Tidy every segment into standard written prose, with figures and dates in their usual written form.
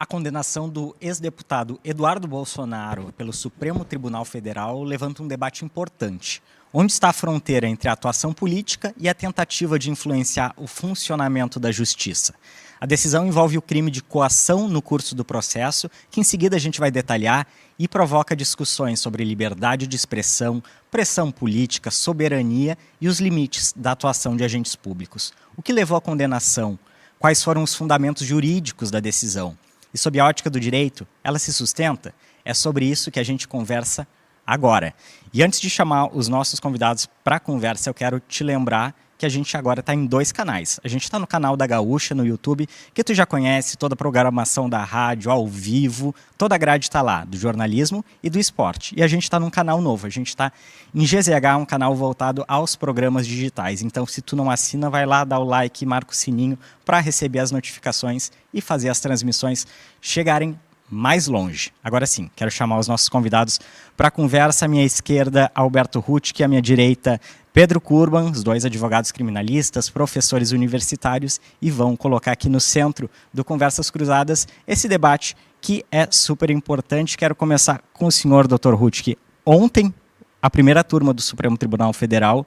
A condenação do ex-deputado Eduardo Bolsonaro pelo Supremo Tribunal Federal levanta um debate importante. Onde está a fronteira entre a atuação política e a tentativa de influenciar o funcionamento da justiça? A decisão envolve o crime de coação no curso do processo, que em seguida a gente vai detalhar, e provoca discussões sobre liberdade de expressão, pressão política, soberania e os limites da atuação de agentes públicos. O que levou à condenação? Quais foram os fundamentos jurídicos da decisão? E sob a ótica do direito, ela se sustenta? É sobre isso que a gente conversa agora. E antes de chamar os nossos convidados para a conversa, eu quero te lembrar que a gente agora está em 2 canais. A gente está no canal da Gaúcha, no YouTube, que tu já conhece, toda a programação da rádio, ao vivo, toda a grade está lá, do jornalismo e do esporte. E a gente está num canal novo, a gente está em GZH, um canal voltado aos programas digitais. Então, se tu não assina, vai lá, dá o like, marca o sininho para receber as notificações e fazer as transmissões chegarem mais longe. Agora sim, quero chamar os nossos convidados para a conversa. À minha esquerda, Alberto Rutke, à minha direita, Pedro Kurban, os 2 advogados criminalistas, professores universitários, e vão colocar aqui no centro do Conversas Cruzadas esse debate que é super importante. Quero começar com o senhor, Dr. Rutke. Ontem, a primeira turma do Supremo Tribunal Federal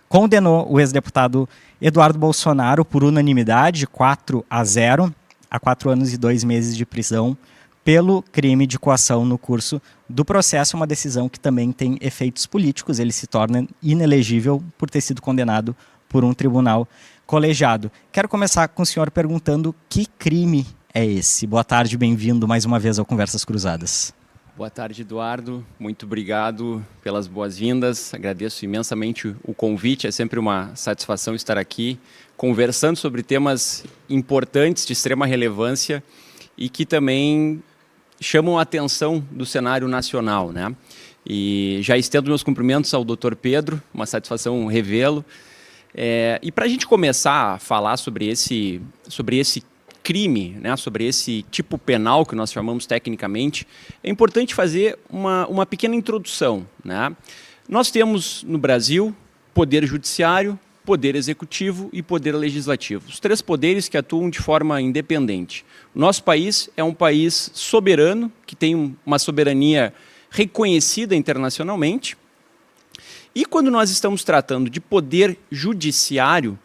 condenou o ex-deputado Eduardo Bolsonaro por unanimidade, 4-0, a 4 anos e 2 meses de prisão, pelo crime de coação no curso do processo, uma decisão que também tem efeitos políticos. Ele se torna inelegível por ter sido condenado por um tribunal colegiado. Quero começar com o senhor perguntando que crime é esse. Boa tarde, bem-vindo mais uma vez ao Conversas Cruzadas. Boa tarde, Eduardo. Muito obrigado pelas boas-vindas. Agradeço imensamente o convite. É sempre uma satisfação estar aqui conversando sobre temas importantes, de extrema relevância e que também chamam a atenção do cenário nacional, né? E já estendo meus cumprimentos ao Dr. Pedro, uma satisfação revê-lo. E para a gente começar a falar sobre esse crime, né, sobre esse tipo penal que nós chamamos tecnicamente, é importante fazer uma pequena introdução, né? Nós temos no Brasil poder judiciário, poder executivo e poder legislativo. Os 3 poderes que atuam de forma independente. O nosso país é um país soberano, que tem uma soberania reconhecida internacionalmente. E quando nós estamos tratando de poder judiciário,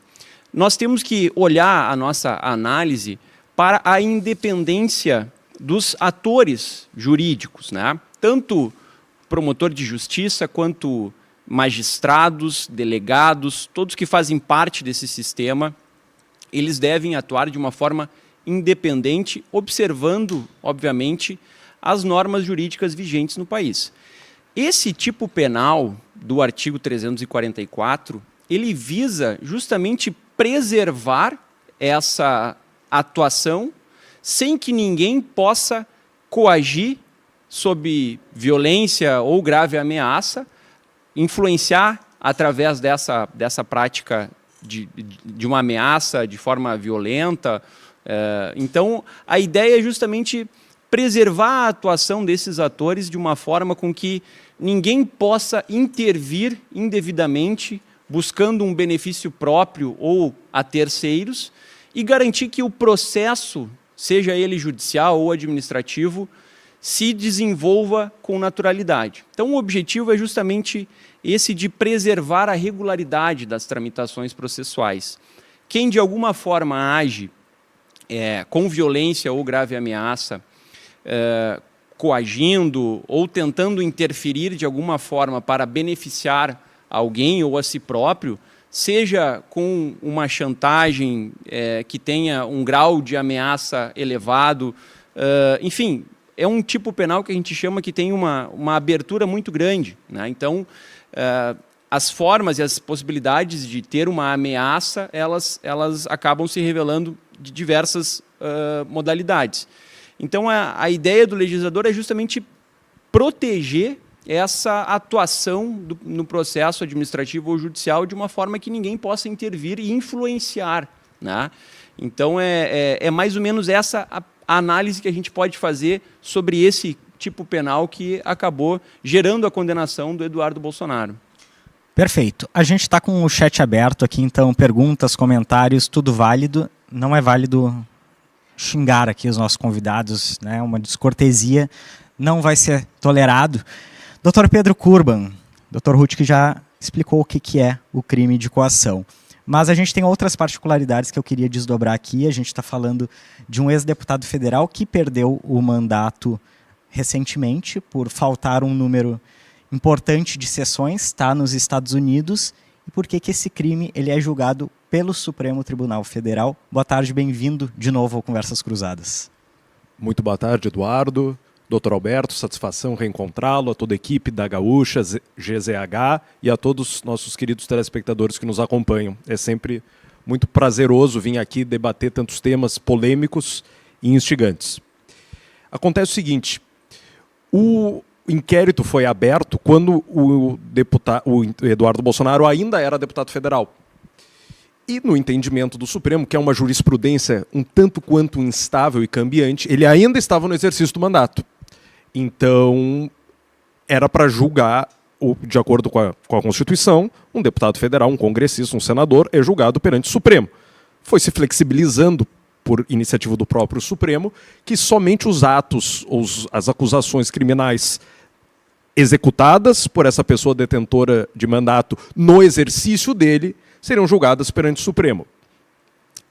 nós temos que olhar a nossa análise para a independência dos atores jurídicos, né? Tanto promotor de justiça quanto magistrados, delegados, todos que fazem parte desse sistema, eles devem atuar de uma forma independente, observando, obviamente, as normas jurídicas vigentes no país. Esse tipo penal do artigo 344, ele visa justamente preservar essa atuação sem que ninguém possa coagir sob violência ou grave ameaça, influenciar através dessa prática de uma ameaça de forma violenta. Então, a ideia é justamente preservar a atuação desses atores de uma forma com que ninguém possa intervir indevidamente, buscando um benefício próprio ou a terceiros, e garantir que o processo, seja ele judicial ou administrativo, se desenvolva com naturalidade. Então, o objetivo é justamente esse de preservar a regularidade das tramitações processuais. Quem, de alguma forma, age com violência ou grave ameaça, coagindo ou tentando interferir de alguma forma para beneficiar alguém ou a si próprio, seja com uma chantagem que tenha um grau de ameaça elevado, enfim, é um tipo penal que a gente chama que tem uma abertura muito grande, né? Então, as formas e as possibilidades de ter uma ameaça, elas acabam se revelando de diversas modalidades. Então, a ideia do legislador é justamente proteger essa atuação no processo administrativo ou judicial de uma forma que ninguém possa intervir e influenciar, né? Então, é mais ou menos essa a análise que a gente pode fazer sobre esse tipo penal que acabou gerando a condenação do Eduardo Bolsonaro. Perfeito. A gente está com o chat aberto aqui, então perguntas, comentários, tudo válido. Não é válido xingar aqui os nossos convidados, né, uma descortesia, não vai ser tolerado. Dr. Pedro Kurban, Dr. Ruth que já explicou o que é o crime de coação. Mas a gente tem outras particularidades que eu queria desdobrar aqui. A gente está falando de um ex-deputado federal que perdeu o mandato recentemente por faltar um número importante de sessões, está nos Estados Unidos. E por que esse crime ele é julgado pelo Supremo Tribunal Federal? Boa tarde, bem-vindo de novo ao Conversas Cruzadas. Muito boa tarde, Eduardo. Dr. Alberto, satisfação reencontrá-lo, a toda a equipe da Gaúcha, GZH e a todos os nossos queridos telespectadores que nos acompanham. É sempre muito prazeroso vir aqui debater tantos temas polêmicos e instigantes. Acontece o seguinte, o inquérito foi aberto quando o Eduardo Bolsonaro ainda era deputado federal. E no entendimento do Supremo, que é uma jurisprudência um tanto quanto instável e cambiante, ele ainda estava no exercício do mandato. Então, era para julgar, de acordo com a Constituição, um deputado federal, um congressista, um senador, é julgado perante o Supremo. Foi se flexibilizando, por iniciativa do próprio Supremo, que somente os atos, ou as acusações criminais executadas por essa pessoa detentora de mandato no exercício dele, seriam julgadas perante o Supremo.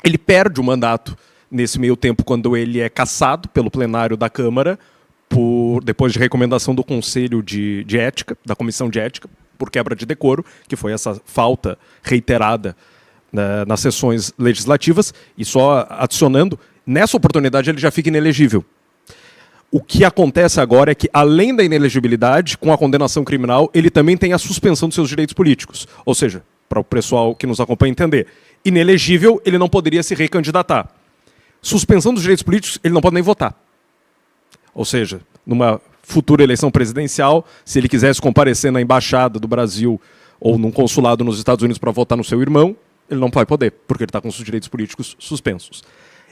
Ele perde o mandato nesse meio tempo quando ele é cassado pelo plenário da Câmara, depois de recomendação do Conselho de Ética, da Comissão de Ética, por quebra de decoro, que foi essa falta reiterada nas sessões legislativas, e só adicionando, nessa oportunidade ele já fica inelegível. O que acontece agora é que, além da inelegibilidade, com a condenação criminal, ele também tem a suspensão dos seus direitos políticos. Ou seja, para o pessoal que nos acompanha entender, inelegível, ele não poderia se recandidatar. Suspensão dos direitos políticos, ele não pode nem votar. Ou seja, numa futura eleição presidencial, se ele quisesse comparecer na embaixada do Brasil ou num consulado nos Estados Unidos para votar no seu irmão, ele não vai poder, porque ele está com os direitos políticos suspensos.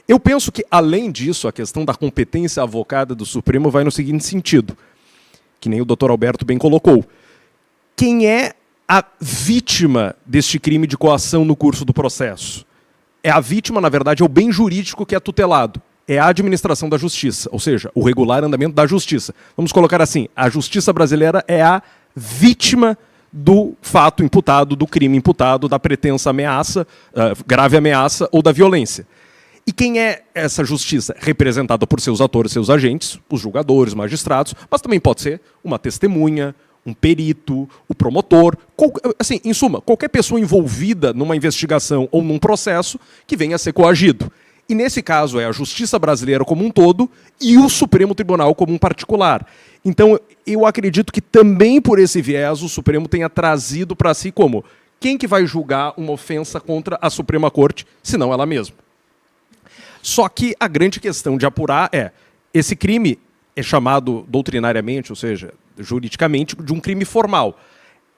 Eu penso que, além disso, a questão da competência avocada do Supremo vai no seguinte sentido, que nem o Dr. Alberto bem colocou. Quem é a vítima deste crime de coação no curso do processo? A vítima, na verdade, é o bem jurídico que é tutelado. É a administração da justiça, ou seja, o regular andamento da justiça. Vamos colocar assim, a justiça brasileira é a vítima do fato imputado, do crime imputado, da pretensa ameaça, grave ameaça ou da violência. E quem é essa justiça? Representada por seus atores, seus agentes, os julgadores, magistrados, mas também pode ser uma testemunha, um perito, o promotor, assim, em suma, qualquer pessoa envolvida numa investigação ou num processo que venha a ser coagido. E nesse caso é a justiça brasileira como um todo e o Supremo Tribunal como um particular. Então eu acredito que também por esse viés o Supremo tenha trazido para si como quem que vai julgar uma ofensa contra a Suprema Corte, se não ela mesma. Só que a grande questão de apurar é, esse crime é chamado doutrinariamente, ou seja, juridicamente, de um crime formal.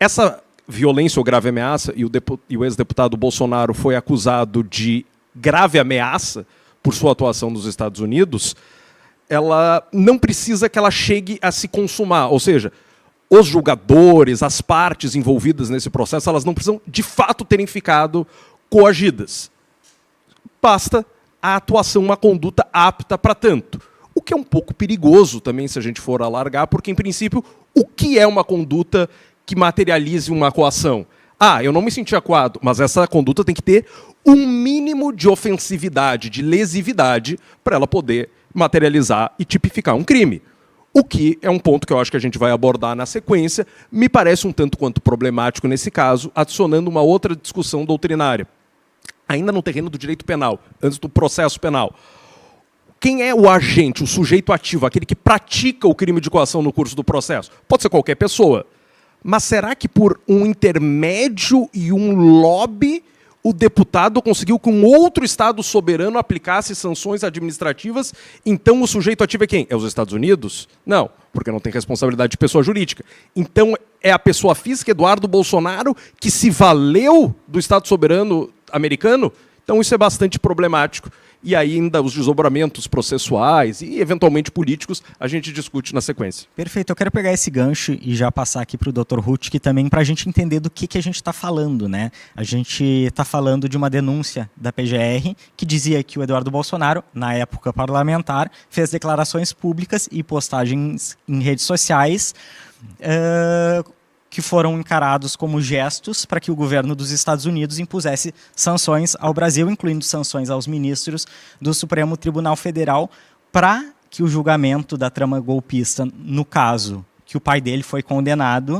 Essa violência ou grave ameaça, e o ex-deputado Bolsonaro foi acusado de grave ameaça por sua atuação nos Estados Unidos, ela não precisa que ela chegue a se consumar. Ou seja, os julgadores, as partes envolvidas nesse processo, elas não precisam de fato terem ficado coagidas. Basta a atuação, uma conduta apta para tanto. O que é um pouco perigoso também, se a gente for alargar, porque, em princípio, o que é uma conduta que materialize uma coação? Ah, eu não me senti acuado, mas essa conduta tem que ter um mínimo de ofensividade, de lesividade, para ela poder materializar e tipificar um crime. O que é um ponto que eu acho que a gente vai abordar na sequência, me parece um tanto quanto problemático nesse caso, adicionando uma outra discussão doutrinária. Ainda no terreno do direito penal, antes do processo penal. Quem é o agente, o sujeito ativo, aquele que pratica o crime de coação no curso do processo? Pode ser qualquer pessoa. Mas será que por um intermédio e um lobby o deputado conseguiu que um outro Estado soberano aplicasse sanções administrativas? Então o sujeito ativo é quem? É os Estados Unidos? Não, porque não tem responsabilidade de pessoa jurídica. Então é a pessoa física, Eduardo Bolsonaro, que se valeu do Estado soberano americano? Então isso é bastante problemático. e ainda os desdobramentos processuais e, eventualmente, políticos, a gente discute na sequência. Perfeito, eu quero pegar esse gancho e já passar aqui para o Dr. Ruth, que também para a gente entender do que a gente está falando, né? A gente está falando de uma denúncia da PGR que dizia que o Eduardo Bolsonaro, na época parlamentar, fez declarações públicas e postagens em redes sociais que foram encarados como gestos para que o governo dos Estados Unidos impusesse sanções ao Brasil, incluindo sanções aos ministros do Supremo Tribunal Federal, para que o julgamento da trama golpista, no caso que o pai dele foi condenado,